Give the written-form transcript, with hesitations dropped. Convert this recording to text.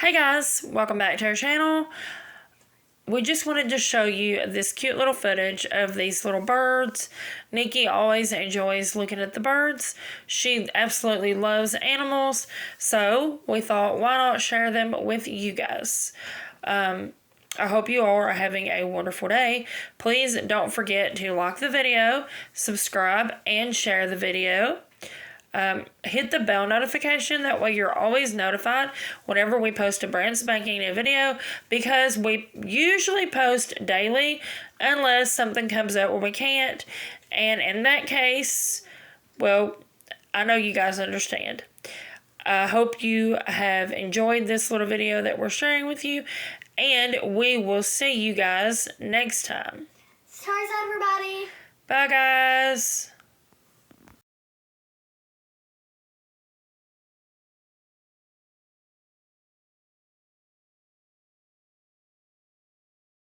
Hey guys, welcome back to our channel. We just wanted to show you this cute little footage of these little birds. Nikki always enjoys looking at the birds. She absolutely loves animals, so we thought, why not share them with you guys? I hope you all are having a wonderful day. Please don't forget to like the video, subscribe, and share the video. Hit the bell notification, that way you're always notified whenever we post a brand spanking new video, because we usually post daily unless something comes up where we can't, and in that case, well, I know you guys understand. I hope you have enjoyed this little video that we're sharing with you, and we will see you guys next time. Stars, everybody. Bye guys.